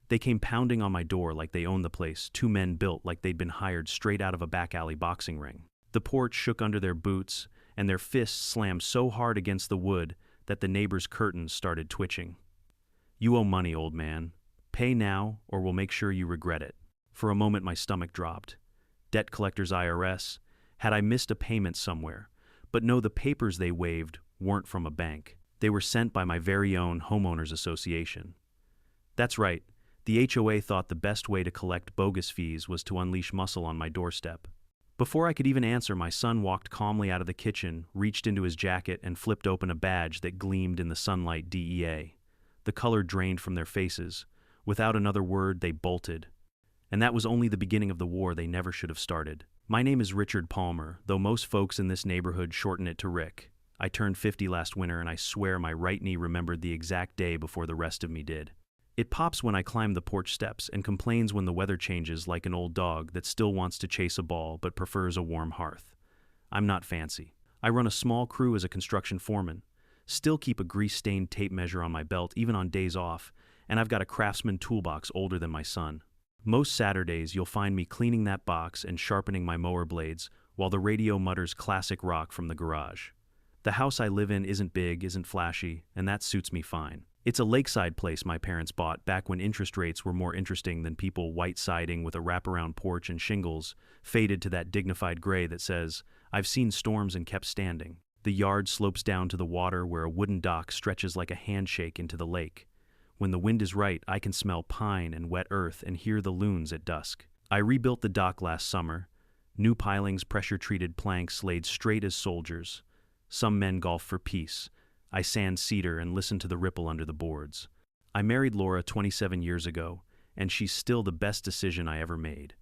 They came pounding on my door like they owned the place, two men built like they'd been hired straight out of a back alley boxing ring. The porch shook under their boots, and their fists slammed so hard against the wood that the neighbor's curtains started twitching. "You owe money, old man. Pay now, or we'll make sure you regret it." For a moment my stomach dropped. Debt collectors IRS. Had I missed a payment somewhere? But no, the papers they waved weren't from a bank. They were sent by my very own Homeowners Association. That's right, the HOA thought the best way to collect bogus fees was to unleash muscle on my doorstep. Before I could even answer, my son walked calmly out of the kitchen, reached into his jacket, and flipped open a badge that gleamed in the sunlight. DEA. The color drained from their faces. Without another word, they bolted. And that was only the beginning of the war they never should have started. My name is Richard Palmer, though most folks in this neighborhood shorten it to Rick. I turned 50 last winter, and I swear my right knee remembered the exact day before the rest of me did. It pops when I climb the porch steps and complains when the weather changes like an old dog that still wants to chase a ball but prefers a warm hearth. I'm not fancy. I run a small crew as a construction foreman, still keep a grease-stained tape measure on my belt even on days off, and I've got a Craftsman toolbox older than my son. Most Saturdays you'll find me cleaning that box and sharpening my mower blades while the radio mutters classic rock from the garage. The house I live in isn't big, isn't flashy, and that suits me fine. It's a lakeside place my parents bought back when interest rates were more interesting than people white siding with a wraparound porch and shingles, faded to that dignified gray that says, "I've seen storms and kept standing." The yard slopes down to the water where a wooden dock stretches like a handshake into the lake. When the wind is right, I can smell pine and wet earth and hear the loons at dusk. I rebuilt the dock last summer. New pilings, pressure-treated planks laid straight as soldiers. Some men golf for peace. I sand cedar and listen to the ripple under the boards. I married Laura 27 years ago, and she's still the best decision I ever made.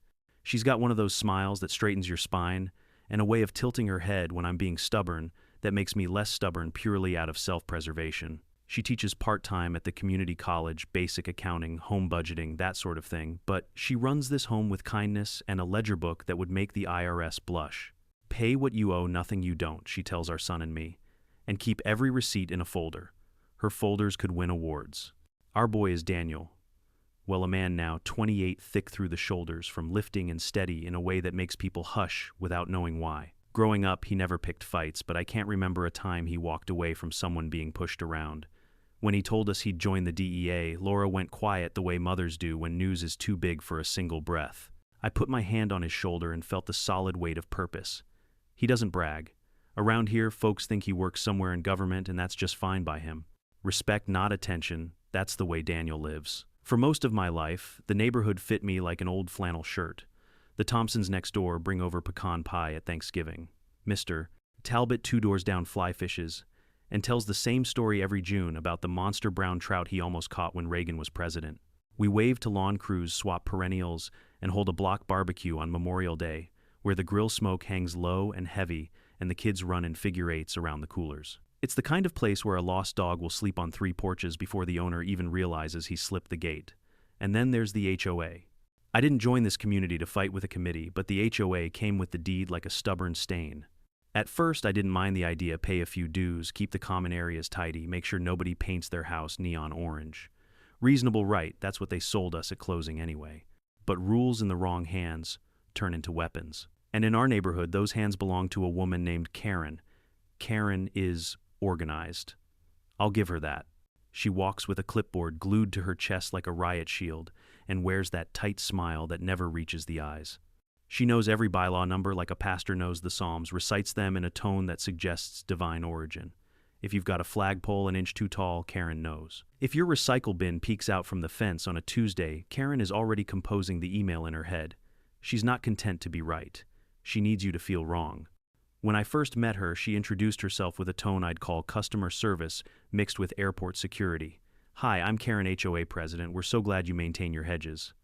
She's got one of those smiles that straightens your spine, and a way of tilting her head when I'm being stubborn that makes me less stubborn purely out of self-preservation. She teaches part-time at the community college, basic accounting, home budgeting, that sort of thing, but she runs this home with kindness and a ledger book that would make the IRS blush. "Pay what you owe, nothing you don't," she tells our son and me, "and keep every receipt in a folder." Her folders could win awards. Our boy is Daniel. Well, a man now, 28, thick through the shoulders, from lifting and steady in a way that makes people hush without knowing why. Growing up, he never picked fights, but I can't remember a time he walked away from someone being pushed around. When he told us he'd joined the DEA, Laura went quiet the way mothers do when news is too big for a single breath. I put my hand on his shoulder and felt the solid weight of purpose. He doesn't brag. Around here, folks think he works somewhere in government, and that's just fine by him. Respect, not attention, that's the way Daniel lives. For most of my life, the neighborhood fit me like an old flannel shirt. The Thompsons next door bring over pecan pie at Thanksgiving. Mr. Talbot 2 doors down fly fishes, and tells the same story every June about the monster brown trout he almost caught when Reagan was president. We wave to lawn crews, swap perennials, and hold a block barbecue on Memorial Day, where the grill smoke hangs low and heavy and the kids run in figure eights around the coolers. It's the kind of place where a lost dog will sleep on 3 porches before the owner even realizes he slipped the gate. And then there's the HOA. I didn't join this community to fight with a committee, but the HOA came with the deed like a stubborn stain. At first, I didn't mind the idea, pay a few dues, keep the common areas tidy, make sure nobody paints their house neon orange. Reasonable right, that's what they sold us at closing anyway. But rules in the wrong hands turn into weapons. And in our neighborhood, those hands belong to a woman named Karen. Karen is organized. I'll give her that. She walks with a clipboard glued to her chest like a riot shield and wears that tight smile that never reaches the eyes. She knows every bylaw number like a pastor knows the Psalms, recites them in a tone that suggests divine origin. If you've got a flagpole an inch too tall, Karen knows. If your recycle bin peeks out from the fence on a Tuesday, Karen is already composing the email in her head. She's not content to be right. She needs you to feel wrong. When I first met her, she introduced herself with a tone I'd call customer service mixed with airport security. "Hi, I'm Karen, HOA president. We're so glad you maintain your hedges.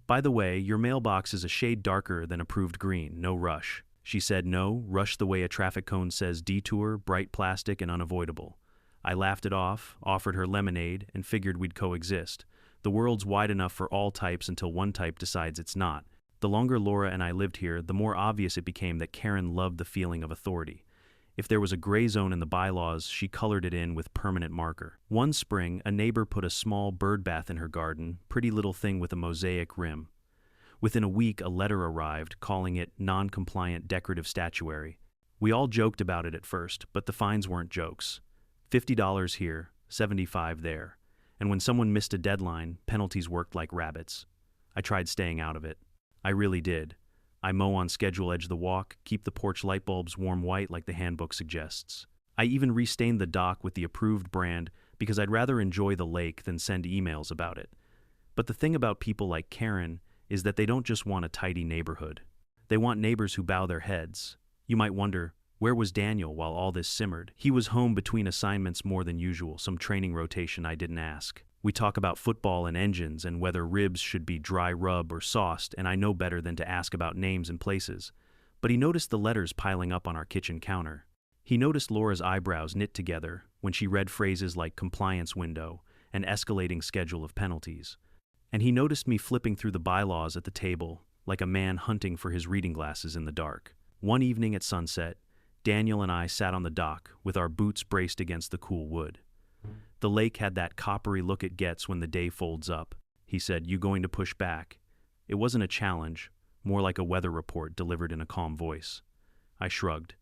By the way, your mailbox is a shade darker than approved green. No rush." She said no, rush the way a traffic cone says detour, bright plastic, and unavoidable. I laughed it off, offered her lemonade, and figured we'd coexist. The world's wide enough for all types until one type decides it's not. The longer Laura and I lived here, the more obvious it became that Karen loved the feeling of authority. If there was a gray zone in the bylaws, she colored it in with permanent marker. One spring, a neighbor put a small bird bath in her garden, pretty little thing with a mosaic rim. Within a week, a letter arrived calling it non-compliant decorative statuary. We all joked about it at first, but the fines weren't jokes. $50 here, $75 there. And when someone missed a deadline, penalties worked like rabbits. I tried staying out of it. I really did. I mow on schedule, edge the walk, keep the porch light bulbs warm white like the handbook suggests. I even restained the dock with the approved brand because I'd rather enjoy the lake than send emails about it. But the thing about people like Karen is that they don't just want a tidy neighborhood. They want neighbors who bow their heads. You might wonder, where was Daniel while all this simmered? He was home between assignments more than usual, some training rotation I didn't ask. We talk about football and engines and whether ribs should be dry rub or sauced, and I know better than to ask about names and places. But he noticed the letters piling up on our kitchen counter. He noticed Laura's eyebrows knit together when she read phrases like compliance window and escalating schedule of penalties. And he noticed me flipping through the bylaws at the table like a man hunting for his reading glasses in the dark. One evening at sunset, Daniel and I sat on the dock with our boots braced against the cool wood. The lake had that coppery look it gets when the day folds up. He said, "You going to push back?" It wasn't a challenge, more like a weather report delivered in a calm voice. I shrugged.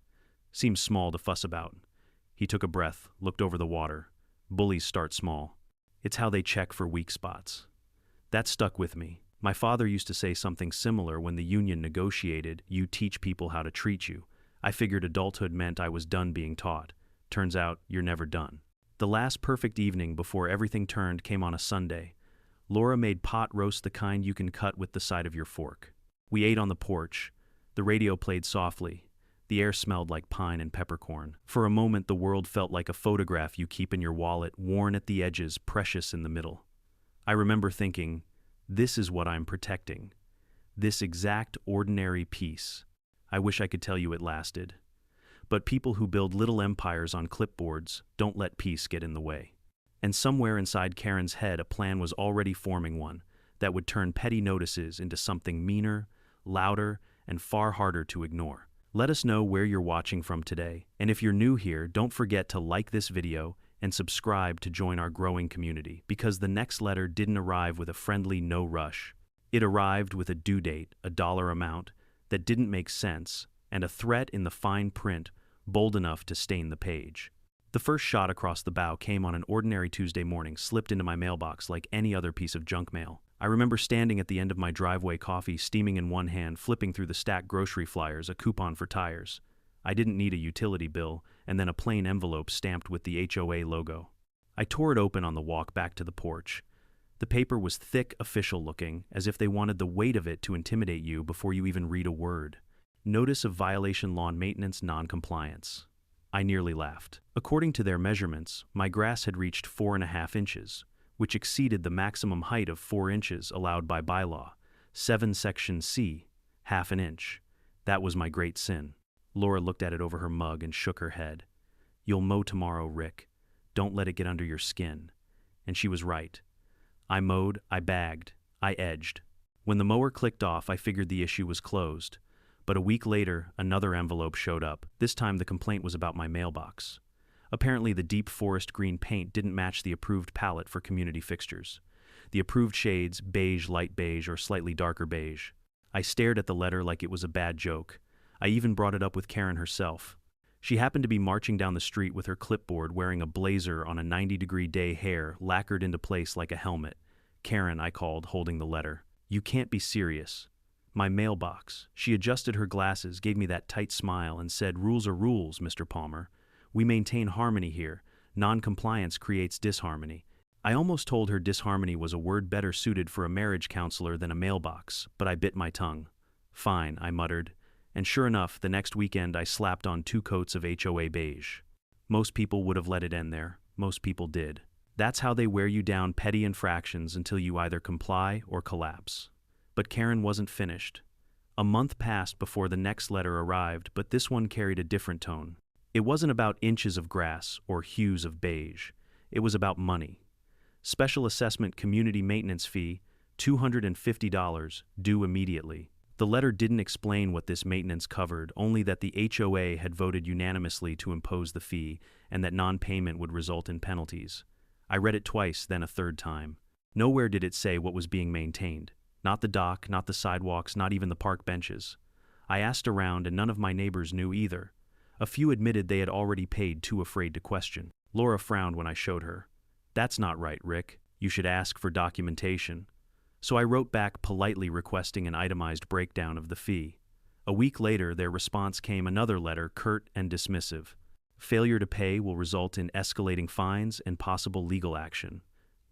Seems small to fuss about. He took a breath, looked over the water. Bullies start small. It's how they check for weak spots. That stuck with me. My father used to say something similar when the union negotiated, "You teach people how to treat you." I figured adulthood meant I was done being taught. Turns out, you're never done. The last perfect evening before everything turned came on a Sunday. Laura made pot roast, the kind you can cut with the side of your fork. We ate on the porch. The radio played softly. The air smelled like pine and peppercorn. For a moment, the world felt like a photograph you keep in your wallet, worn at the edges, precious in the middle. I remember thinking, this is what I'm protecting. This exact ordinary peace. I wish I could tell you it lasted. But people who build little empires on clipboards don't let peace get in the way. And somewhere inside Karen's head, a plan was already forming, one that would turn petty notices into something meaner, louder, and far harder to ignore. Let us know where you're watching from today. And if you're new here, don't forget to like this video and subscribe to join our growing community, because the next letter didn't arrive with a friendly no rush. It arrived with a due date, a dollar amount that didn't make sense, and a threat in the fine print bold enough to stain the page. The first shot across the bow came on an ordinary Tuesday morning, slipped into my mailbox like any other piece of junk mail. I remember standing at the end of my driveway, coffee steaming in one hand, flipping through the stacked grocery flyers, a coupon for tires. I didn't need a utility bill, and then a plain envelope stamped with the HOA logo. I tore it open on the walk back to the porch. The paper was thick, official looking, as if they wanted the weight of it to intimidate you before you even read a word. Notice of violation, lawn maintenance, non-compliance. I nearly laughed. According to their measurements, my grass had reached 4.5 inches, which exceeded the maximum height of 4 inches allowed by bylaw. 7 Section C, ½ inch. That was my great sin. Laura looked at it over her mug and shook her head. "You'll mow tomorrow, Rick. Don't let it get under your skin." And she was right. I mowed, I bagged, I edged. When the mower clicked off, I figured the issue was closed. But a week later, another envelope showed up. This time the complaint was about my mailbox. Apparently the deep forest green paint didn't match the approved palette for community fixtures. The approved shades, beige, light beige, or slightly darker beige. I stared at the letter like it was a bad joke. I even brought it up with Karen herself. She happened to be marching down the street with her clipboard, wearing a blazer on a 90-degree day, hair lacquered into place like a helmet. "Karen," I called, holding the letter. "You can't be serious." My mailbox. She adjusted her glasses, gave me that tight smile, and said, "Rules are rules, Mr. Palmer. We maintain harmony here. Non-compliance creates disharmony." I almost told her disharmony was a word better suited for a marriage counselor than a mailbox, but I bit my tongue. "Fine," I muttered. And sure enough, the next weekend I slapped on 2 coats of HOA beige. Most people would have let it end there. Most people did. That's how they wear you down, petty infractions, until you either comply or collapse. But Karen wasn't finished. A month passed before the next letter arrived, but this one carried a different tone. It wasn't about inches of grass or hues of beige. It was about money. Special assessment community maintenance fee, $250, due immediately. The The letter didn't explain what this maintenance covered, only that the HOA had voted unanimously to impose the fee and that non-payment would result in penalties. I read it twice, then a third time. Nowhere did it say what was being maintained. Not the dock, not the sidewalks, not even the park benches. I asked around and none of my neighbors knew either. A few admitted they had already paid, too afraid to question. Laura frowned when I showed her. "That's not right, Rick. You should ask for documentation." So I wrote back politely requesting an itemized breakdown of the fee. A week later, their response came, another letter, curt and dismissive. Failure to pay will result in escalating fines and possible legal action.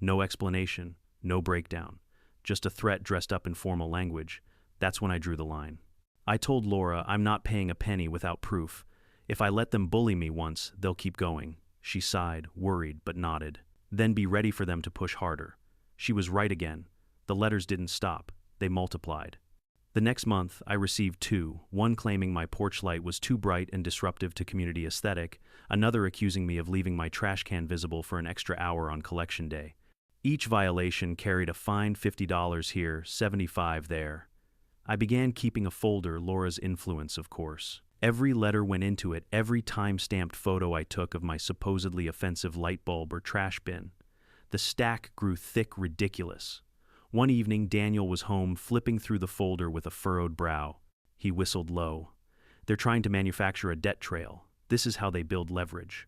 No explanation, no breakdown. Just a threat dressed up in formal language. That's when I drew the line. I told Laura I'm not paying a penny without proof. If I let them bully me once, they'll keep going. She sighed, worried, but nodded. Then be ready for them to push harder. She was right again. The letters didn't stop. They multiplied. The next month, I received two, one claiming my porch light was too bright and disruptive to community aesthetic, another accusing me of leaving my trash can visible for an extra hour on collection day. Each violation carried a fine, $50 here, $75 there. I began keeping a folder, Laura's influence, of course. Every letter went into it, every time-stamped photo I took of my supposedly offensive light bulb or trash bin. The stack grew thick, ridiculous. One evening, Daniel was home, flipping through the folder with a furrowed brow. He whistled low. "They're trying to manufacture a debt trail. This is how they build leverage."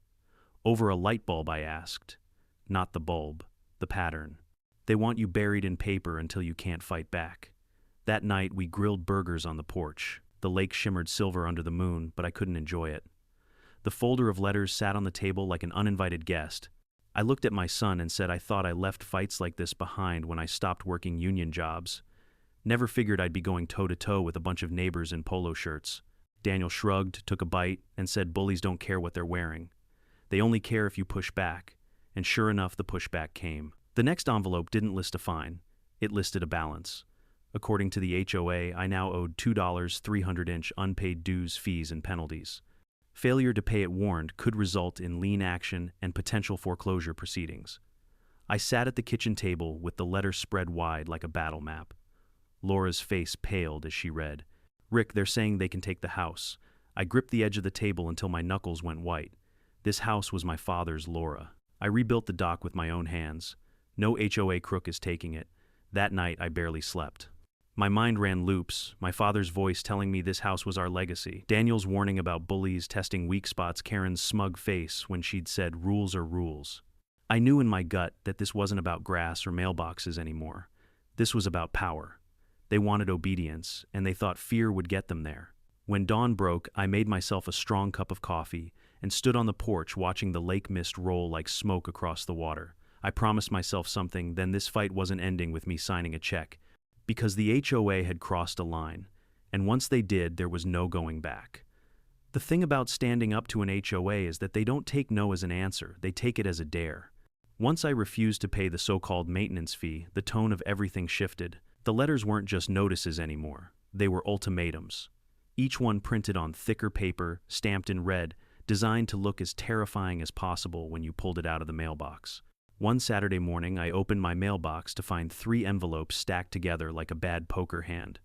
"Over a light bulb?" I asked. "Not the bulb, the pattern. They want you buried in paper until you can't fight back." That night, we grilled burgers on the porch. The lake shimmered silver under the moon, but I couldn't enjoy it. The folder of letters sat on the table like an uninvited guest. I looked at my son and said I thought I left fights like this behind when I stopped working union jobs. Never figured I'd be going toe-to-toe with a bunch of neighbors in polo shirts. Daniel shrugged, took a bite, and said bullies don't care what they're wearing. They only care if you push back. And sure enough, the pushback came. The next envelope didn't list a fine. It listed a balance. According to the HOA, I now owed $2 300-inch unpaid dues, fees, and penalties. Failure to pay, it warned, could result in lien action and potential foreclosure proceedings. I sat at the kitchen table with the letter spread wide like a battle map. Laura's face paled as she read. "Rick, they're saying they can take the house." I gripped the edge of the table until my knuckles went white. This house was my father's, Laura. I rebuilt the dock with my own hands. No HOA crook is taking it. That night, I barely slept. My mind ran loops, my father's voice telling me this house was our legacy, Daniel's warning about bullies testing weak spots, Karen's smug face when she'd said rules are rules. I knew in my gut that this wasn't about grass or mailboxes anymore. This was about power. They wanted obedience, and they thought fear would get them there. When dawn broke, I made myself a strong cup of coffee and stood on the porch watching the lake mist roll like smoke across the water. I promised myself something, then this fight wasn't ending with me signing a check. Because the HOA had crossed a line, and once they did, there was no going back. The thing about standing up to an HOA is that they don't take no as an answer, they take it as a dare. Once I refused to pay the so-called maintenance fee, the tone of everything shifted. The letters weren't just notices anymore, they were ultimatums. Each one printed on thicker paper, stamped in red, designed to look as terrifying as possible when you pulled it out of the mailbox. One Saturday morning, I opened my mailbox to find 3 envelopes stacked together like a bad poker hand.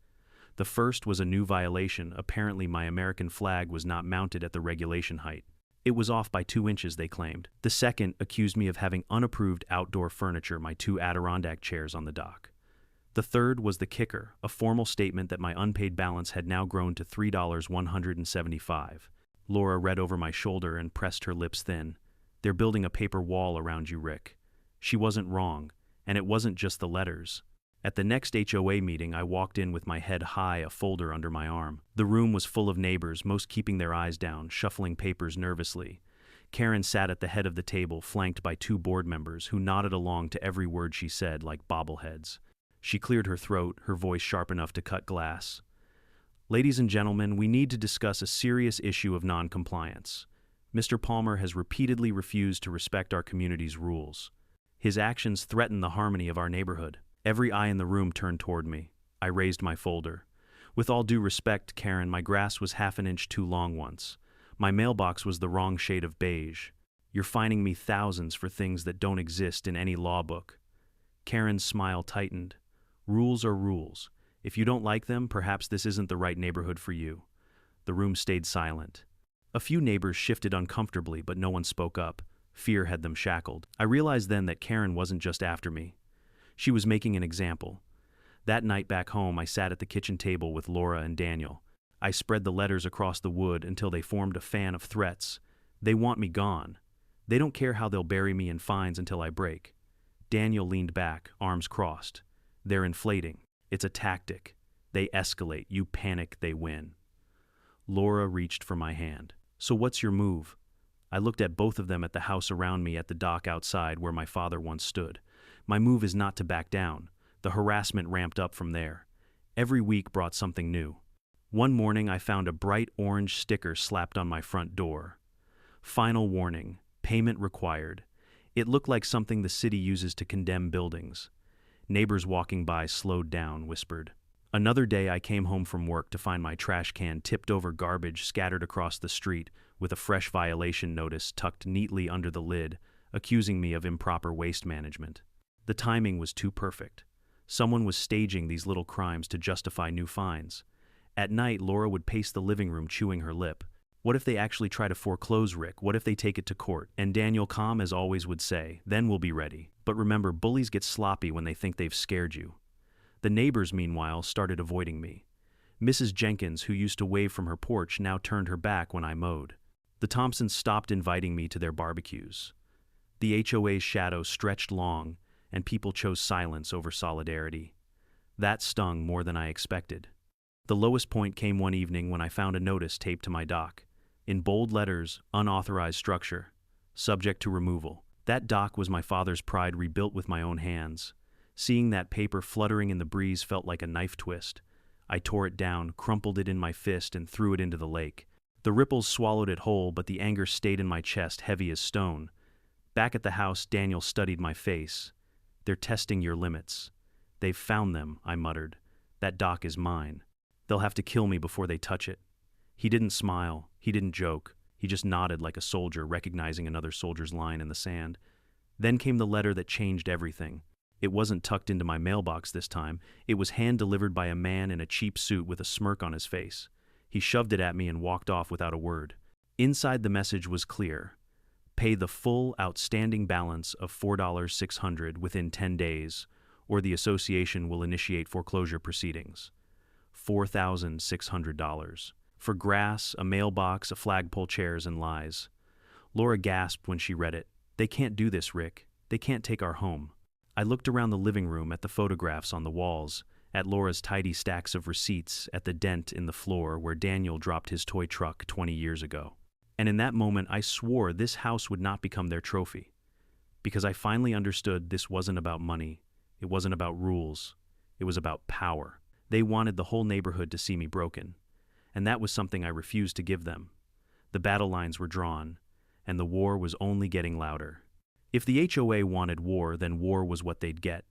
The first was a new violation. Apparently, my American flag was not mounted at the regulation height. It was off by 2 inches, they claimed. The second accused me of having unapproved outdoor furniture, my 2 Adirondack chairs on the dock. The third was the kicker, a formal statement that my unpaid balance had now grown to $3,175. Laura read over my shoulder and pressed her lips thin. "They're building a paper wall around you, Rick." She wasn't wrong, and it wasn't just the letters. At the next HOA meeting, I walked in with my head high, a folder under my arm. The room was full of neighbors, most keeping their eyes down, shuffling papers nervously. Karen sat at the head of the table, flanked by 2 board members who nodded along to every word she said like bobbleheads. She cleared her throat, her voice sharp enough to cut glass. "Ladies and gentlemen, we need to discuss a serious issue of non-compliance. Mr. Palmer has repeatedly refused to respect our community's rules. His actions threaten the harmony of our neighborhood." Every eye in the room turned toward me. I raised my folder. "With all due respect, Karen, my grass was half an inch too long once. My mailbox was the wrong shade of beige. You're fining me thousands for things that don't exist in any law book." Karen's smile tightened. "Rules are rules. If you don't like them, perhaps this isn't the right neighborhood for you." The room stayed silent. A few neighbors shifted uncomfortably, but no one spoke up. Fear had them shackled. I realized then that Karen wasn't just after me. She was making an example. That night back home, I sat at the kitchen table with Laura and Daniel. I spread the letters across the wood until they formed a fan of threats. They want me gone. They don't care how they'll bury me in fines until I break. Daniel leaned back, arms crossed. "They're inflating. It's a tactic. They escalate. You panic, they win." Laura reached for my hand. "So what's your move?" I looked at both of them at the house around me, at the dock outside where my father once stood. My move is not to back down. The harassment ramped up from there. Every week brought something new. One morning I found a bright orange sticker slapped on my front door. "Final warning. Payment required." It looked like something the city uses to condemn buildings. Neighbors walking by slowed down, whispered. Another day I came home from work to find my trash can tipped over, garbage scattered across the street, with a fresh violation notice tucked neatly under the lid, accusing me of improper waste management. The timing was too perfect. Someone was staging these little crimes to justify new fines. At night, Laura would pace the living room chewing her lip. What if they actually try to foreclose Rick? What if they take it to court? And Daniel, calm as always, would say, "Then we'll be ready." But remember, bullies get sloppy when they think they've scared you. The neighbors, meanwhile, started avoiding me. Mrs. Jenkins, who used to wave from her porch, now turned her back when I mowed. The Thompsons stopped inviting me to their barbecues. The HOA's shadow stretched long, and people chose silence over solidarity. That stung more than I expected. The lowest point came one evening when I found a notice taped to my dock. In bold letters, "Unauthorized structure. Subject to removal." That dock was my father's pride, rebuilt with my own hands. Seeing that paper fluttering in the breeze felt like a knife twist. I tore it down, crumpled it in my fist, and threw it into the lake. The ripples swallowed it whole, but the anger stayed in my chest, heavy as stone. Back at the house, Daniel studied my face. "They're testing your limits." "They've found them," I muttered. "That dock is mine. They'll have to kill me before they touch it." He didn't smile. He didn't joke. He just nodded like a soldier, recognizing another soldier's line in the sand. Then came the letter that changed everything. It wasn't tucked into my mailbox this time. It was hand-delivered by a man in a cheap suit with a smirk on his face. He shoved it at me and walked off without a word. Inside, the message was clear. Pay the full outstanding balance of $4,600 within 10 days, or the association will initiate foreclosure proceedings. $4,600. For grass, a mailbox, a flagpole, chairs, and lies. Laura gasped when she read it. "They can't do this, Rick. They can't take our home." I looked around the living room, at the photographs on the walls, at Laura's tidy stacks of receipts, at the dent in the floor where Daniel dropped his toy truck 20 years ago. And in that moment, I swore this house would not become their trophy. Because I finally understood this wasn't about money. It wasn't about rules. It was about power. They wanted the whole neighborhood to see me broken. And that was something I refused to give them. The battle lines were drawn, and the war was only getting louder. If the HOA wanted war, then war was what they'd get.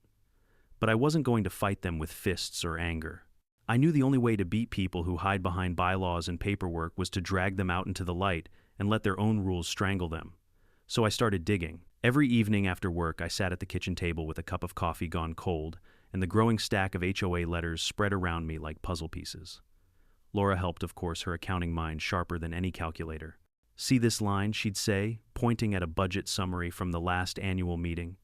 But I wasn't going to fight them with fists or anger. I knew the only way to beat people who hide behind bylaws and paperwork was to drag them out into the light and let their own rules strangle them. So I started digging. Every evening after work, I sat at the kitchen table with a cup of coffee gone cold, and the growing stack of HOA letters spread around me like puzzle pieces. Laura helped, of course, her accounting mind sharper than any calculator. "See this line," she'd say, pointing at a budget summary from the last annual meeting.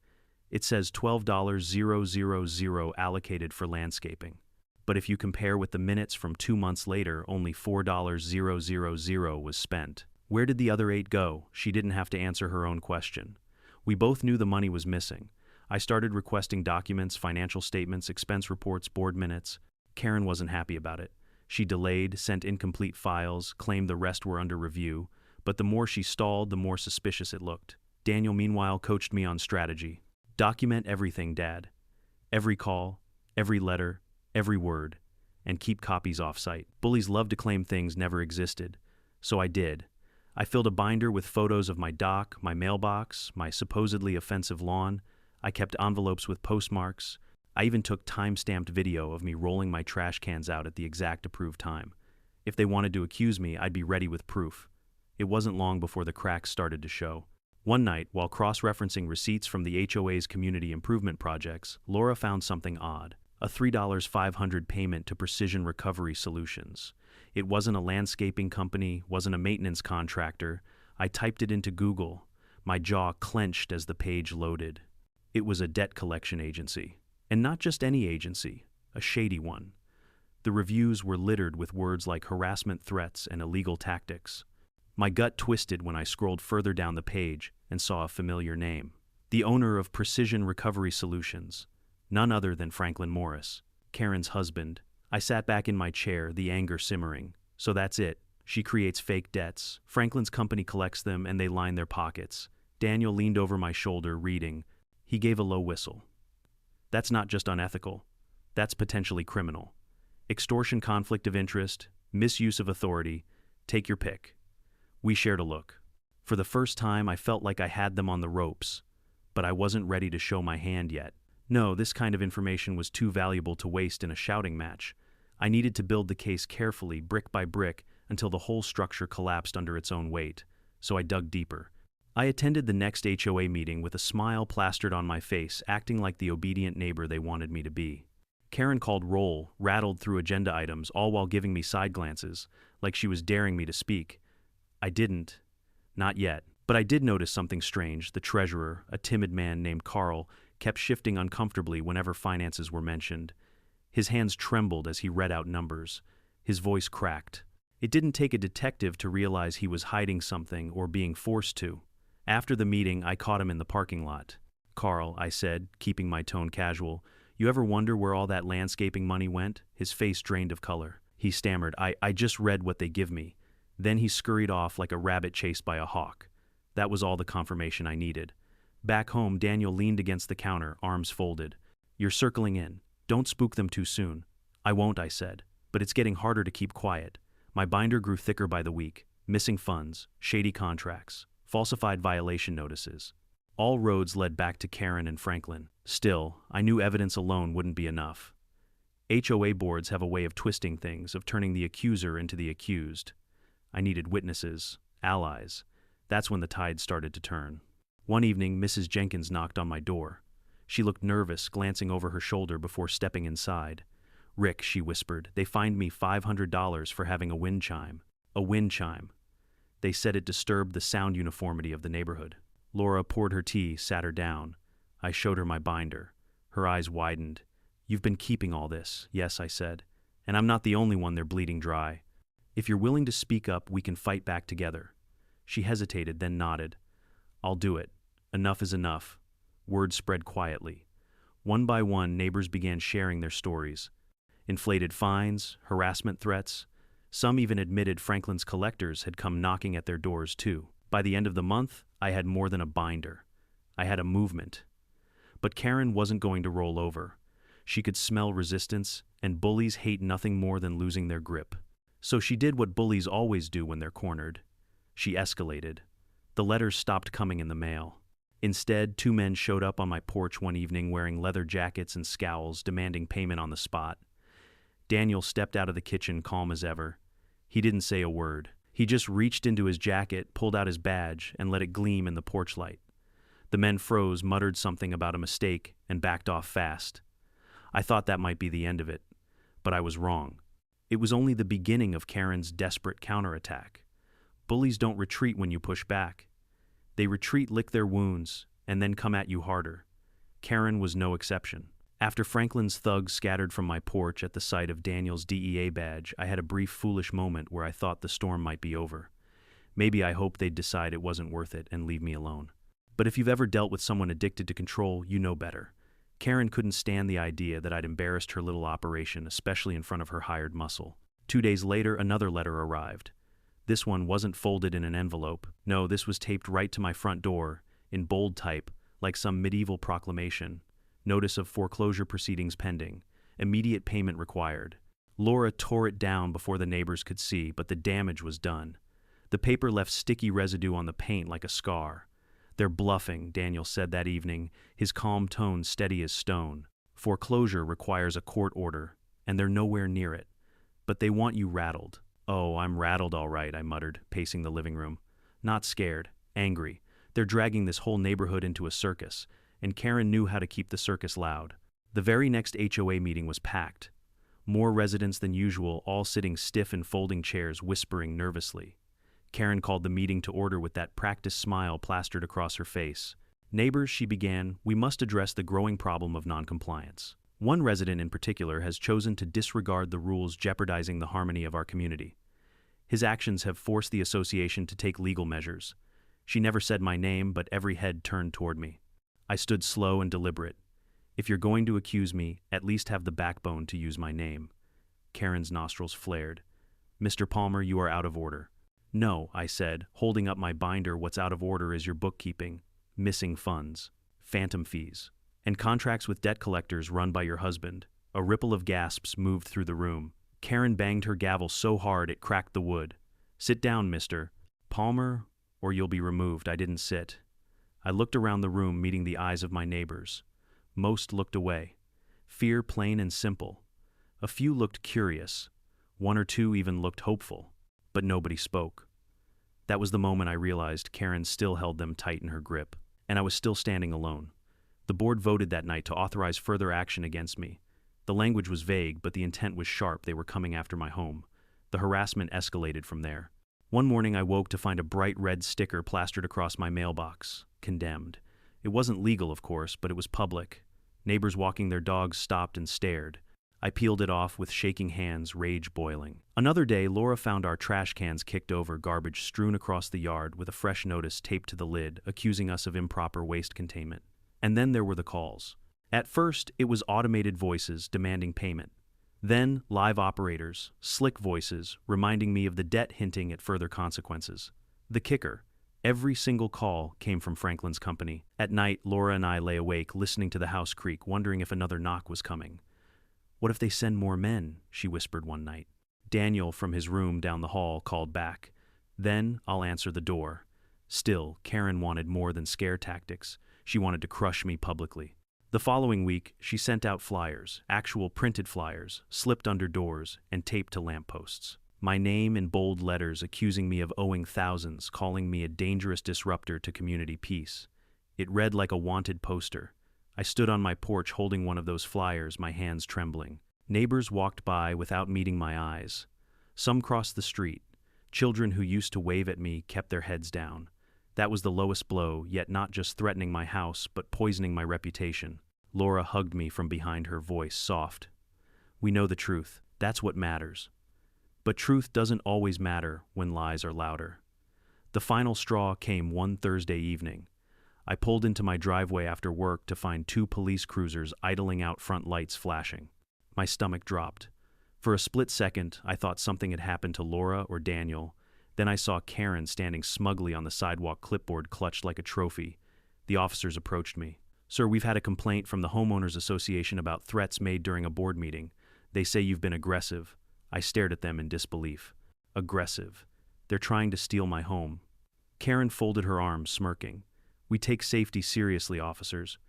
"It says $12,000 allocated for landscaping. But if you compare with the minutes from 2 months later, only $4,000 was spent. Where did the other 8 go?" She didn't have to answer her own question. We both knew the money was missing. I started requesting documents, financial statements, expense reports, board minutes. Karen wasn't happy about it. She delayed, sent incomplete files, claimed the rest were under review, but the more she stalled, the more suspicious it looked. Daniel, meanwhile, coached me on strategy. "Document everything, Dad. Every call, every letter, every word, and keep copies off-site." Bullies love to claim things never existed, so I did. I filled a binder with photos of my dock, my mailbox, my supposedly offensive lawn. I kept envelopes with postmarks. I even took time-stamped video of me rolling my trash cans out at the exact approved time. If they wanted to accuse me, I'd be ready with proof. It wasn't long before the cracks started to show. One night, while cross-referencing receipts from the HOA's community improvement projects, Laura found something odd. a $3,500 payment to Precision Recovery Solutions. It wasn't a landscaping company, wasn't a maintenance contractor. I typed it into Google. My jaw clenched as the page loaded. It was a debt collection agency. And not just any agency, a shady one. The reviews were littered with words like harassment threats and illegal tactics. My gut twisted when I scrolled further down the page and saw a familiar name. The owner of Precision Recovery Solutions. None other than Franklin Morris, Karen's husband. I sat back in my chair, the anger simmering. So that's it. She creates fake debts. Franklin's company collects them and they line their pockets. Daniel leaned over my shoulder, reading. He gave a low whistle. That's not just unethical. That's potentially criminal. Extortion, conflict of interest, misuse of authority. Take your pick. We shared a look. For the first time, I felt like I had them on the ropes, but I wasn't ready to show my hand yet. No, this kind of information was too valuable to waste in a shouting match. I needed to build the case carefully, brick by brick, until the whole structure collapsed under its own weight. So I dug deeper. I attended the next HOA meeting with a smile plastered on my face, acting like the obedient neighbor they wanted me to be. Karen called roll, rattled through agenda items, all while giving me side glances, like she was daring me to speak. I didn't. Not yet. But I did notice something strange. The treasurer, a timid man named Carl, kept shifting uncomfortably whenever finances were mentioned. His hands trembled as he read out numbers. His voice cracked. It didn't take a detective to realize he was hiding something or being forced to. After the meeting, I caught him in the parking lot. "Carl," I said, keeping my tone casual, "you ever wonder where all that landscaping money went?" His face drained of color. He stammered, I just read what they give me." Then he scurried off like a rabbit chased by a hawk. That was all the confirmation I needed. Back home, Daniel leaned against the counter, arms folded. "You're circling in. Don't spook them too soon." "I won't," I said. "But it's getting harder to keep quiet." My binder grew thicker by the week. Missing funds, shady contracts, falsified violation notices. All roads led back to Karen and Franklin. Still, I knew evidence alone wouldn't be enough. HOA boards have a way of twisting things, of turning the accuser into the accused. I needed witnesses, allies. That's when the tide started to turn. One evening, Mrs. Jenkins knocked on my door. She looked nervous, glancing over her shoulder before stepping inside. "Rick," she whispered, "they fined me $500 for having a wind chime." A wind chime. They said it disturbed the sound uniformity of the neighborhood. Laura poured her tea, sat her down. I showed her my binder. Her eyes widened. "You've been keeping all this." "Yes," I said. "And I'm not the only one they're bleeding dry. If you're willing to speak up, we can fight back together." She hesitated, then nodded. "I'll do it. Enough is enough." Word spread quietly. One by one, neighbors began sharing their stories. Inflated fines, harassment threats. Some even admitted Franklin's collectors had come knocking at their doors too. By the end of the month, I had more than a binder. I had a movement. But Karen wasn't going to roll over. She could smell resistance, and bullies hate nothing more than losing their grip. So she did what bullies always do when they're cornered. She escalated. The letters stopped coming in the mail. Instead, 2 men showed up on my porch one evening wearing leather jackets and scowls, demanding payment on the spot. Daniel stepped out of the kitchen calm as ever. He didn't say a word. He just reached into his jacket, pulled out his badge, and let it gleam in the porch light. The men froze, muttered something about a mistake, and backed off fast. I thought that might be the end of it, but I was wrong. It was only the beginning of Karen's desperate counterattack. Bullies don't retreat when you push back. They retreat, lick their wounds, and then come at you harder. Karen was no exception. After Franklin's thugs scattered from my porch at the sight of Daniel's DEA badge, I had a brief foolish moment where I thought the storm might be over. Maybe I hoped they'd decide it wasn't worth it and leave me alone. But if you've ever dealt with someone addicted to control, you know better. Karen couldn't stand the idea that I'd embarrassed her little operation, especially in front of her hired muscle. 2 days later, another letter arrived. This one wasn't folded in an envelope. No, this was taped right to my front door, in bold type, like some medieval proclamation. Notice of foreclosure proceedings pending. Immediate payment required. Laura tore it down before the neighbors could see, but the damage was done. The paper left sticky residue on the paint like a scar. "They're bluffing," Daniel said that evening, his calm tone steady as stone. "Foreclosure requires a court order, and they're nowhere near it. But they want you rattled." "Oh, I'm rattled all right," I muttered, pacing the living room. Not scared, angry. They're dragging this whole neighborhood into a circus, and Karen knew how to keep the circus loud. The very next HOA meeting was packed. More residents than usual, all sitting stiff in folding chairs, whispering nervously. Karen called the meeting to order with that practiced smile plastered across her face. Neighbors, she began, we must address the growing problem of noncompliance. One resident in particular has chosen to disregard the rules, jeopardizing the harmony of our community. His actions have forced the association to take legal measures. She never said my name, but every head turned toward me. I stood slow and deliberate. If you're going to accuse me, at least have the backbone to use my name. Karen's nostrils flared. Mr. Palmer, you are out of order. No, I said, holding up my binder. What's out of order is your bookkeeping, missing funds, phantom fees, and contracts with debt collectors run by your husband. A ripple of gasps moved through the room. Karen banged her gavel so hard it cracked the wood. Sit down, Mr. Palmer, or you'll be removed. I didn't sit. I looked around the room, meeting the eyes of my neighbors. Most looked away. Fear, plain and simple. A few looked curious. One or two even looked hopeful. But nobody spoke. That was the moment I realized Karen still held them tight in her grip, and I was still standing alone. The board voted that night to authorize further action against me. The language was vague, but the intent was sharp. They were coming after my home. The harassment escalated from there. One morning I woke to find a bright red sticker plastered across my mailbox. Condemned. It wasn't legal, of course, but it was public. Neighbors walking their dogs stopped and stared. I peeled it off with shaking hands, rage boiling. Another day, Laura found our trash cans kicked over, garbage strewn across the yard with a fresh notice taped to the lid, accusing us of improper waste containment. And then there were the calls. At first, it was automated voices demanding payment. Then, live operators, slick voices, reminding me of the debt, hinting at further consequences. The kicker. Every single call came from Franklin's company. At night, Laura and I lay awake, listening to the house creak, wondering if another knock was coming. What if they send more men? She whispered one night. Daniel, from his room down the hall, called back. Then I'll answer the door. Still, Karen wanted more than scare tactics. She wanted to crush me publicly. The following week, she sent out flyers, actual printed flyers, slipped under doors, and taped to lampposts. My name in bold letters, accusing me of owing thousands, calling me a dangerous disruptor to community peace. It read like a wanted poster. I stood on my porch holding one of those flyers, my hands trembling. Neighbors walked by without meeting my eyes. Some crossed the street. Children who used to wave at me kept their heads down. That was the lowest blow, yet not just threatening my house, but poisoning my reputation. Laura hugged me from behind, her voice soft. We know the truth. That's what matters. But truth doesn't always matter when lies are louder. The final straw came one Thursday evening. I pulled into my driveway after work to find 2 police cruisers idling out, front lights flashing. My stomach dropped. For a split second, I thought something had happened to Laura or Daniel. Then I saw Karen standing smugly on the sidewalk, clipboard clutched like a trophy. The officers approached me. Sir, we've had a complaint from the Homeowners Association about threats made during a board meeting. They say you've been aggressive. I stared at them in disbelief. Aggressive. They're trying to steal my home. Karen folded her arms, smirking. We take safety seriously, officers.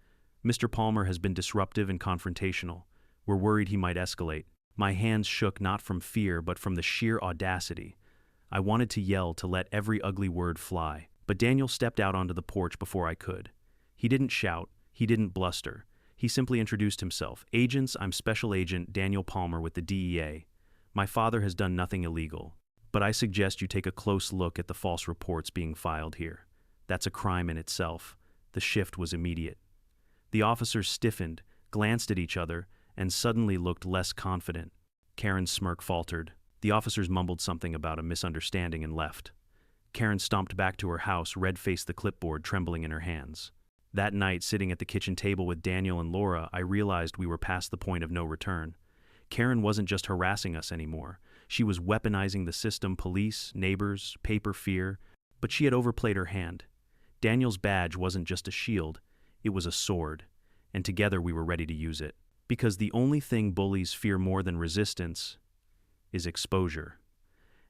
Mr. Palmer has been disruptive and confrontational. We're worried he might escalate. My hands shook, not from fear, but from the sheer audacity. I wanted to yell, to let every ugly word fly. But Daniel stepped out onto the porch before I could. He didn't shout. He didn't bluster. He simply introduced himself. Agents, I'm Special Agent Daniel Palmer with the DEA. My father has done nothing illegal, but I suggest you take a close look at the false reports being filed here. That's a crime in itself. The shift was immediate. The officers stiffened, glanced at each other, and suddenly looked less confident. Karen's smirk faltered. The officers mumbled something about a misunderstanding and left. Karen stomped back to her house, red-faced, the clipboard trembling in her hands. That night, sitting at the kitchen table with Daniel and Laura, I realized we were past the point of no return. Karen wasn't just harassing us anymore. She was weaponizing the system, police, neighbors, paper, fear. But she had overplayed her hand. Daniel's badge wasn't just a shield, it was a sword. And together we were ready to use it. Because the only thing bullies fear more than resistance is exposure.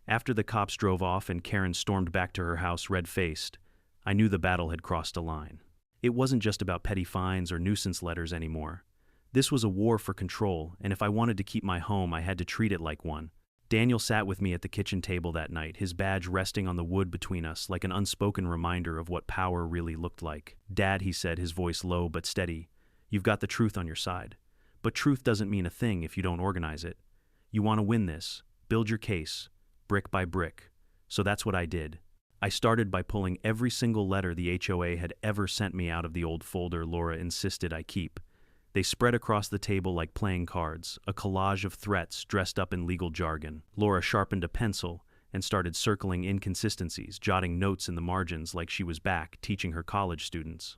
After the cops drove off and Karen stormed back to her house red-faced, I knew the battle had crossed a line. It wasn't just about petty fines or nuisance letters anymore. This was a war for control, and if I wanted to keep my home, I had to treat it like one. Daniel sat with me at the kitchen table that night, his badge resting on the wood between us like an unspoken reminder of what power really looked like. Dad, he said, his voice low but steady, you've got the truth on your side. But truth doesn't mean a thing if you don't organize it. You want to win this, build your case, brick by brick. So that's what I did. I started by pulling every single letter the HOA had ever sent me out of the old folder Laura insisted I keep. They spread across the table like playing cards, a collage of threats dressed up in legal jargon. Laura sharpened a pencil and started circling inconsistencies, jotting notes in the margins like she was back teaching her college students.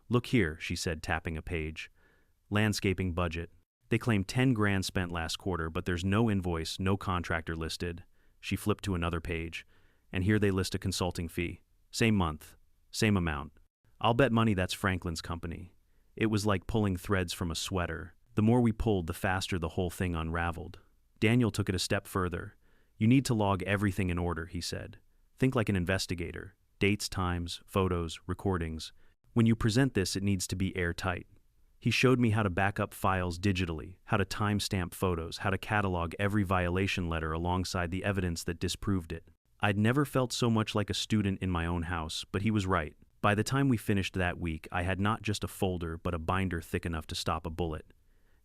"Look here," she said, tapping a page. "Landscaping budget. They claim 10 grand spent last quarter, but there's no invoice, no contractor listed." She flipped to another page, and here they list a consulting fee. Same month, same amount. I'll bet money that's Franklin's company. It was like pulling threads from a sweater. The more we pulled, the faster the whole thing unraveled. Daniel took it a step further. "You need to log everything in order," he said. "Think like an investigator. Dates, times, photos, recordings. When you present this, it needs to be airtight." He showed me how to back up files digitally, how to timestamp photos, how to catalog every violation letter alongside the evidence that disproved it. I'd never felt so much like a student in my own house, but he was right. By the time we finished that week, I had not just a folder, but a binder thick enough to stop a bullet.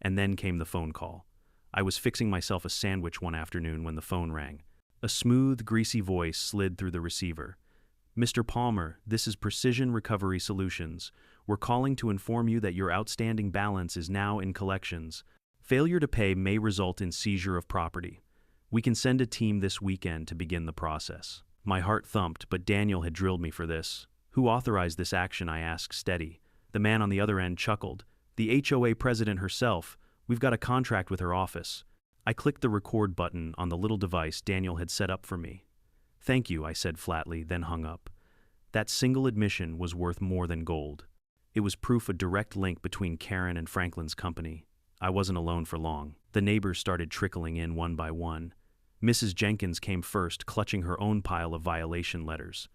And then came the phone call. I was fixing myself a sandwich one afternoon when the phone rang. A smooth, greasy voice slid through the receiver. "Mr. Palmer, this is Precision Recovery Solutions. We're calling to inform you that your outstanding balance is now in collections. Failure to pay may result in seizure of property. We can send a team this weekend to begin the process." My heart thumped, but Daniel had drilled me for this. "Who authorized this action?" I asked, steady. The man on the other end chuckled. "The HOA president herself. We've got a contract with her office." I clicked the record button on the little device Daniel had set up for me. "Thank you," I said flatly, then hung up. That single admission was worth more than gold. It was proof a direct link between Karen and Franklin's company. I wasn't alone for long. The neighbors started trickling in one by one. Mrs. Jenkins came first, clutching her own pile of violation letters.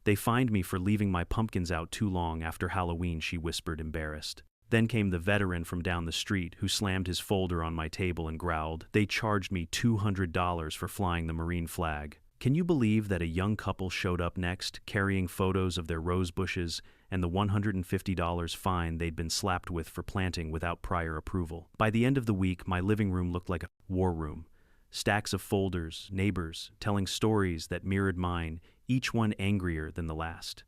"They fined me for leaving my pumpkins out too long after Halloween," she whispered, embarrassed. Then came the veteran from down the street, who slammed his folder on my table and growled, "They charged me $200 for flying the Marine flag." Can you believe that a young couple showed up next, carrying photos of their rose bushes and the $150 fine they'd been slapped with for planting without prior approval? By the end of the week, my living room looked like a war room. Stacks of folders, neighbors, telling stories that mirrored mine, each one angrier than the last.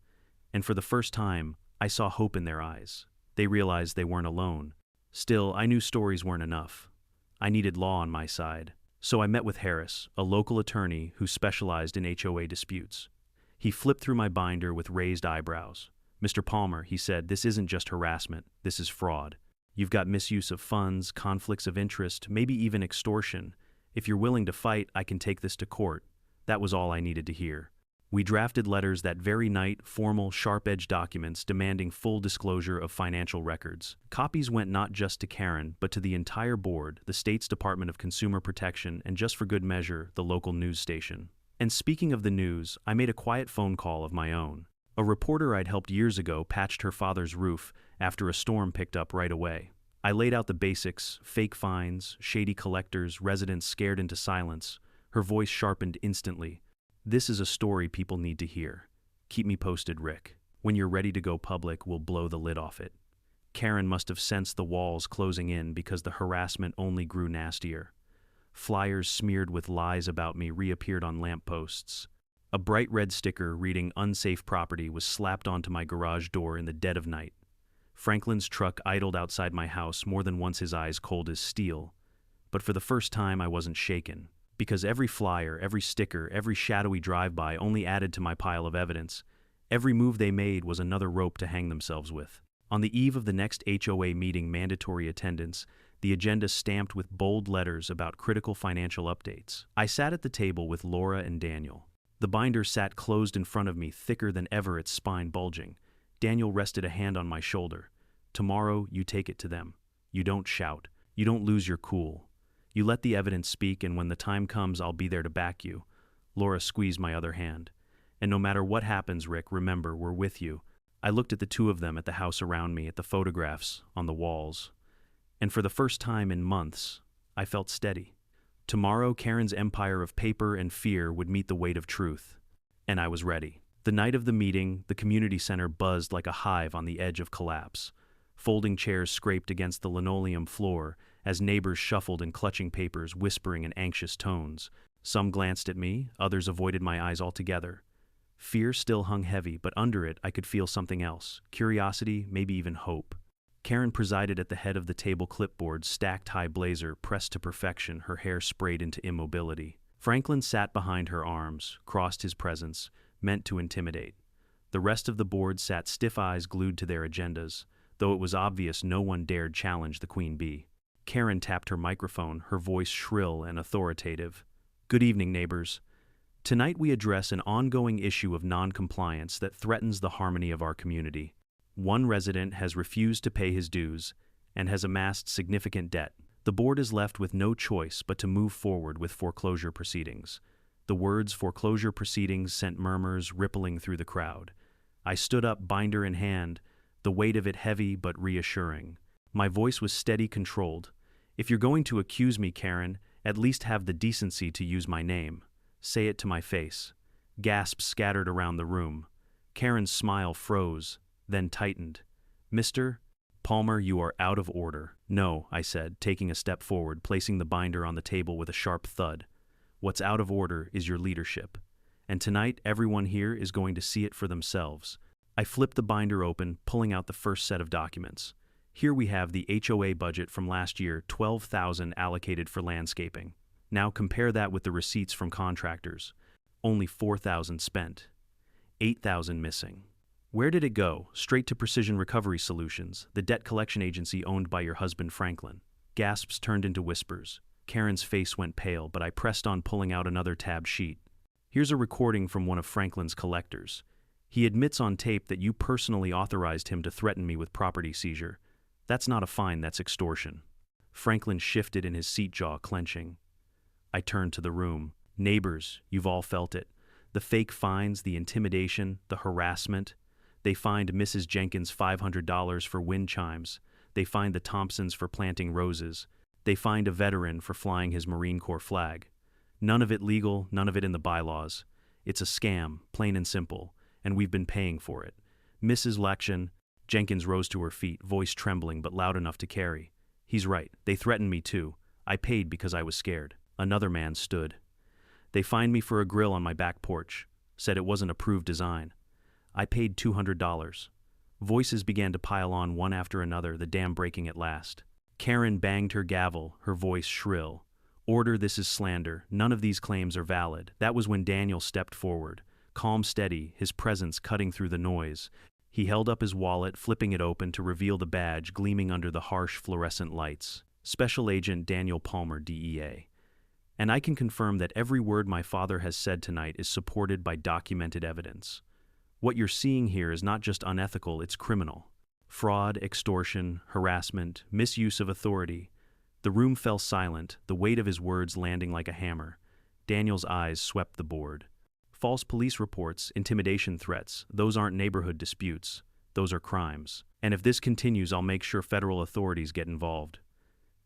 And for the first time, I saw hope in their eyes. They realized they weren't alone. Still, I knew stories weren't enough. I needed law on my side. So I met with Harris, a local attorney who specialized in HOA disputes. He flipped through my binder with raised eyebrows. "Mr. Palmer," he said, "this isn't just harassment, this is fraud. You've got misuse of funds, conflicts of interest, maybe even extortion. If you're willing to fight, I can take this to court." That was all I needed to hear. We drafted letters that very night, formal, sharp-edged documents demanding full disclosure of financial records. Copies went not just to Karen, but to the entire board, the state's Department of Consumer Protection, and just for good measure, the local news station. And speaking of the news, I made a quiet phone call of my own. A reporter I'd helped years ago patched her father's roof after a storm picked up right away. I laid out the basics: fake fines, shady collectors, residents scared into silence. Her voice sharpened instantly. "This is a story people need to hear. Keep me posted, Rick. When you're ready to go public, we'll blow the lid off it." Karen must have sensed the walls closing in because the harassment only grew nastier. Flyers smeared with lies about me reappeared on lampposts. A bright red sticker reading "Unsafe Property" was slapped onto my garage door in the dead of night. Franklin's truck idled outside my house, more than once his eyes cold as steel. But for the first time, I wasn't shaken. Because every flyer, every sticker, every shadowy drive-by only added to my pile of evidence. Every move they made was another rope to hang themselves with. On the eve of the next HOA meeting, mandatory attendance, the agenda stamped with bold letters about critical financial updates. I sat at the table with Laura and Daniel. The binder sat closed in front of me, thicker than ever, its spine bulging. Daniel rested a hand on my shoulder. "Tomorrow, you take it to them. You don't shout. You don't lose your cool. You let the evidence speak, and when the time comes, I'll be there to back you." Laura squeezed my other hand. "And no matter what happens, Rick, remember, we're with you." I looked at the two of them, at the house around me, at the photographs on the walls. And for the first time in months, I felt steady. Tomorrow, Karen's empire of paper and fear would meet the weight of truth. And I was ready. The night of the meeting, the community center buzzed like a hive on the edge of collapse. Folding chairs scraped against the linoleum floor as neighbors shuffled in clutching papers, whispering in anxious tones. Some glanced at me, others avoided my eyes altogether. Fear still hung heavy, but under it I could feel something else, curiosity, maybe even hope. Karen presided at the head of the table, clipboard, stacked high blazer, pressed to perfection, her hair sprayed into immobility. Franklin sat behind her arms, crossed his presence, meant to intimidate. The rest of the board sat stiff eyes glued to their agendas, though it was obvious no one dared challenge the queen bee. Karen tapped her microphone, her voice shrill and authoritative. Good evening, neighbors. Tonight we address an ongoing issue of non-compliance that threatens the harmony of our community. One resident has refused to pay his dues and has amassed significant debt. The board is left with no choice but to move forward with foreclosure proceedings. The words foreclosure proceedings sent murmurs rippling through the crowd. I stood up, binder in hand, the weight of it heavy but reassuring. My voice was steady, controlled. If you're going to accuse me, Karen, at least have the decency to use my name. Say it to my face. Gasps scattered around the room. Karen's smile froze, then tightened. Mr. Palmer, you are out of order. No, I said, taking a step forward, placing the binder on the table with a sharp thud. What's out of order is your leadership. And tonight, everyone here is going to see it for themselves. I flipped the binder open, pulling out the first set of documents. Here we have the HOA budget from last year, $12,000 allocated for landscaping. Now compare that with the receipts from contractors. Only $4,000 spent. $8,000 missing. Where did it go? Straight to Precision Recovery Solutions, the debt collection agency owned by your husband Franklin. Gasps turned into whispers. Karen's face went pale, but I pressed on, pulling out another tab sheet. Here's a recording from one of Franklin's collectors. He admits on tape that you personally authorized him to threaten me with property seizure. That's not a fine, that's extortion. Franklin shifted in his seat, jaw clenching. I turned to the room. Neighbors, you've all felt it. The fake fines, the intimidation, the harassment. They fined Mrs. Jenkins $500 for wind chimes. They fined the Thompsons for planting roses. They fined a veteran for flying his Marine Corps flag. None of it legal, none of it in the bylaws. It's a scam, plain and simple, and we've been paying for it. Mrs. Lakshan, Jenkins rose to her feet, voice trembling but loud enough to carry. He's right, they threatened me too. I paid because I was scared. Another man stood. They fined me for a grill on my back porch, said it wasn't approved design. I paid $200. Voices began to pile on one after another, the dam breaking at last. Karen banged her gavel, her voice shrill. Order, this is slander. None of these claims are valid. That was when Daniel stepped forward, calm, steady, his presence cutting through the noise. He held up his wallet, flipping it open to reveal the badge gleaming under the harsh fluorescent lights. Special Agent Daniel Palmer, DEA. And I can confirm that every word my father has said tonight is supported by documented evidence. What you're seeing here is not just unethical, it's criminal. Fraud, extortion, harassment, misuse of authority. The room fell silent, the weight of his words landing like a hammer. Daniel's eyes swept the board. False police reports, intimidation threats, those aren't neighborhood disputes. Those are crimes. And if this continues, I'll make sure federal authorities get involved.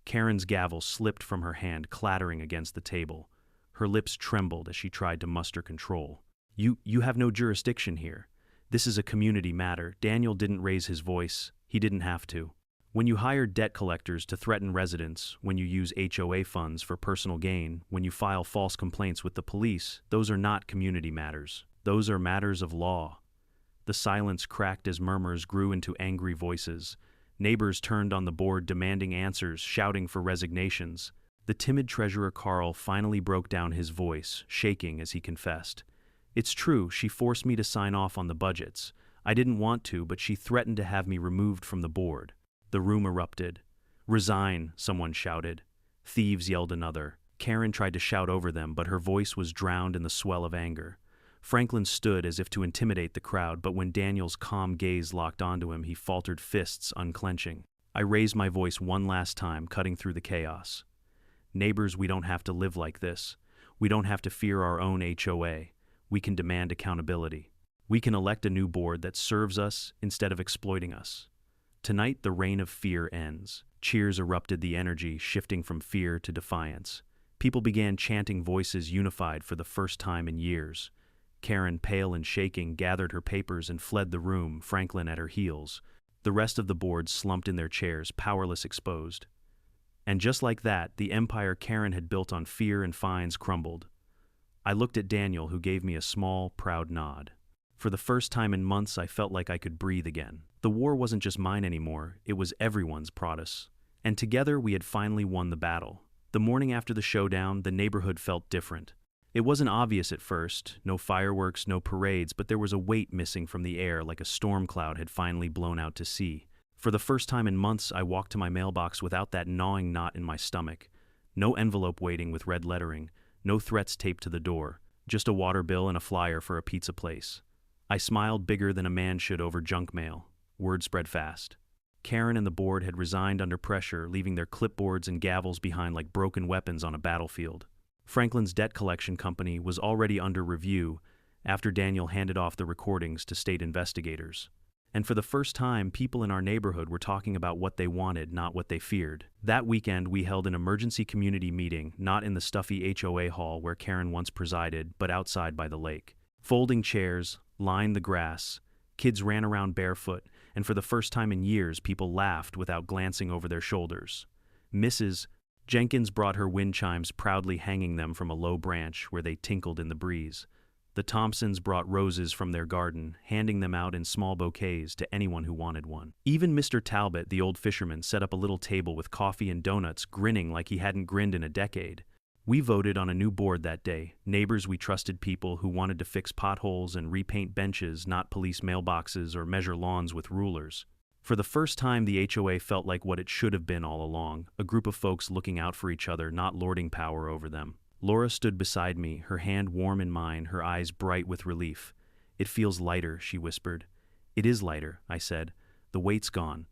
Karen's gavel slipped from her hand, clattering against the table. Her lips trembled as she tried to muster control. You have no jurisdiction here. This is a community matter. Daniel didn't raise his voice. He didn't have to. When you hire debt collectors to threaten residents, when you use HOA funds for personal gain, when you file false complaints with the police, those are not community matters. Those are matters of law. The silence cracked as murmurs grew into angry voices. Neighbors turned on the board, demanding answers, shouting for resignations. The timid treasurer Carl finally broke down, his voice shaking as he confessed. It's true, she forced me to sign off on the budgets. I didn't want to, but she threatened to have me removed from the board. The room erupted. Resign, someone shouted. Thieves, yelled another. Karen tried to shout over them, but her voice was drowned in the swell of anger. Franklin stood as if to intimidate the crowd, but when Daniel's calm gaze locked onto him, he faltered, fists unclenching. I raised my voice one last time, cutting through the chaos. Neighbors, we don't have to live like this. We don't have to fear our own HOA. We can demand accountability. We can elect a new board that serves us instead of exploiting us. Tonight, the reign of fear ends. Cheers erupted, the energy shifting from fear to defiance. People began chanting, voices unified for the first time in years. Karen, pale and shaking, gathered her papers and fled the room, Franklin at her heels. The rest of the board slumped in their chairs, powerless, exposed. And just like that, the empire Karen had built on fear and fines crumbled. I looked at Daniel, who gave me a small, proud nod. For the first time in months, I felt like I could breathe again. The war wasn't just mine anymore, it was everyone's Protus. And together we had finally won the battle. The morning after the showdown, the neighborhood felt different. It wasn't obvious at first, no fireworks, no parades, but there was a weight missing from the air, like a storm cloud had finally blown out to sea. For the first time in months, I walked to my mailbox without that gnawing knot in my stomach. No envelope waiting with red lettering, no threats taped to the door, just a water bill and a flyer for a pizza place. I smiled bigger than a man should over junk mail. Word spread fast. Karen and the board had resigned under pressure, leaving their clipboards and gavels behind like broken weapons on a battlefield. Franklin's debt collection company was already under review after Daniel handed off the recordings to state investigators. And for the first time, people in our neighborhood were talking about what they wanted, not what they feared. That weekend, we held an emergency community meeting, not in the stuffy HOA hall where Karen once presided, but outside by the lake. Folding chairs lined the grass, kids ran around barefoot, and for the first time in years, people laughed without glancing over their shoulders. Mrs. Jenkins brought her wind chimes, proudly hanging them from a low branch where they tinkled in the breeze. The Thompsons brought roses from their garden, handing them out in small bouquets to anyone who wanted one. Even Mr. Talbot, the old fisherman, set up a little table with coffee and donuts, grinning like he hadn't grinned in a decade. We voted on a new board that day, neighbors we trusted, people who wanted to fix potholes and repaint benches, not police mailboxes or measure lawns with rulers. For the first time, the HOA felt like what it should have been all along, a group of folks looking out for each other, not lording power over them. Laura stood beside me, her hand warm in mine, her eyes bright with relief. "It feels lighter," she whispered. "It is lighter," I said. "The weight's gone."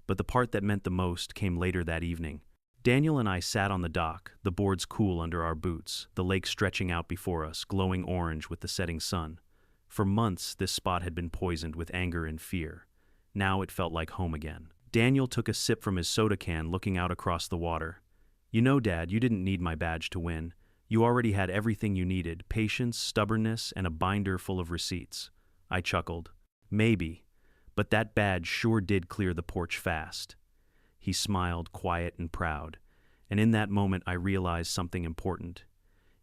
But the part that meant the most came later that evening. Daniel and I sat on the dock, the boards cool under our boots, the lake stretching out before us, glowing orange with the setting sun. For months, this spot had been poisoned with anger and fear. Now it felt like home again. Daniel took a sip from his soda can, looking out across the water. "You know, Dad, you didn't need my badge to win. You already had everything you needed, patience, stubbornness, and a binder full of receipts." I chuckled. "Maybe, but that badge sure did clear the porch fast." He smiled, quiet and proud, and in that moment I realized something important.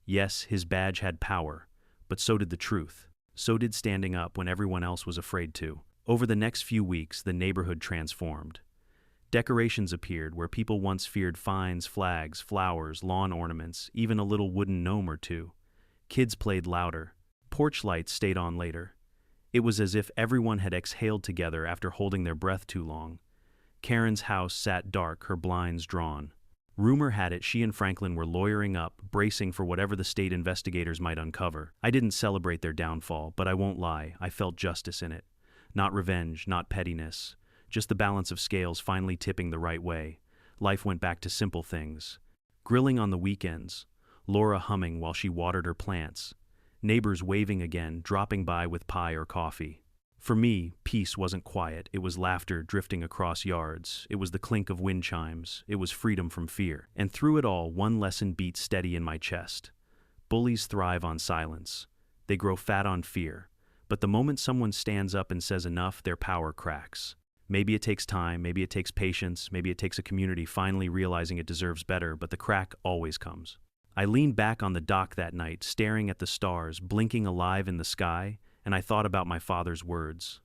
Yes, his badge had power, but so did the truth. So did standing up when everyone else was afraid to. Over the next few weeks, the neighborhood transformed. Decorations appeared where people once feared: fines, flags, flowers, lawn ornaments, even a little wooden gnome or two. Kids played louder. Porch lights stayed on later. It was as if everyone had exhaled together after holding their breath too long. Karen's house sat dark, her blinds drawn. Rumor had it she and Franklin were lawyering up, bracing for whatever the state investigators might uncover. I didn't celebrate their downfall, but I won't lie, I felt justice in it. Not revenge, not pettiness. Just the balance of scales finally tipping the right way. Life went back to simple things. Grilling on the weekends, Laura humming while she watered her plants, neighbors waving again, dropping by with pie or coffee. For me, peace wasn't quiet. It was laughter drifting across yards. It was the clink of wind chimes. It was freedom from fear. And through it all, one lesson beat steady in my chest. Bullies thrive on silence. They grow fat on fear. But the moment someone stands up and says enough, their power cracks. Maybe it takes time, maybe it takes patience, maybe it takes a community finally realizing it deserves better, but the crack always comes. I leaned back on the dock that night, staring at the stars, blinking alive in the sky, and I thought about my father's words.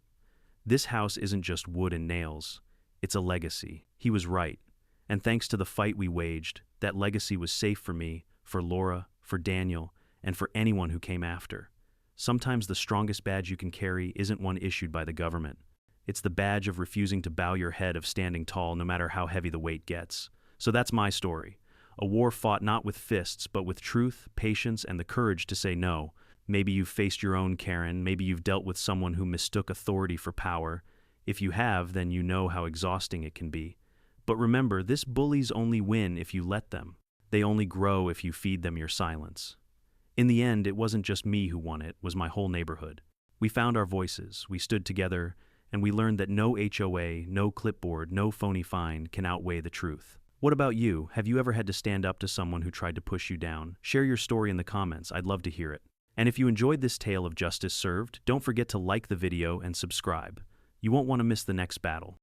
This house isn't just wood and nails, it's a legacy. He was right, and thanks to the fight we waged, that legacy was safe for me, for Laura, for Daniel, and for anyone who came after. Sometimes the strongest badge you can carry isn't one issued by the government. It's the badge of refusing to bow your head, of standing tall no matter how heavy the weight gets. So that's my story. A war fought not with fists, but with truth, patience, and the courage to say no. Maybe you've faced your own Karen, maybe you've dealt with someone who mistook authority for power. If you have, then you know how exhausting it can be. But remember, this bullies only win if you let them. They only grow if you feed them your silence. In the end, it wasn't just me who won, it was my whole neighborhood. We found our voices, we stood together, and we learned that no HOA, no clipboard, no phony fine can outweigh the truth. What about you? Have you ever had to stand up to someone who tried to push you down? Share your story in the comments, I'd love to hear it. And if you enjoyed this tale of justice served, don't forget to like the video and subscribe. You won't want to miss the next battle.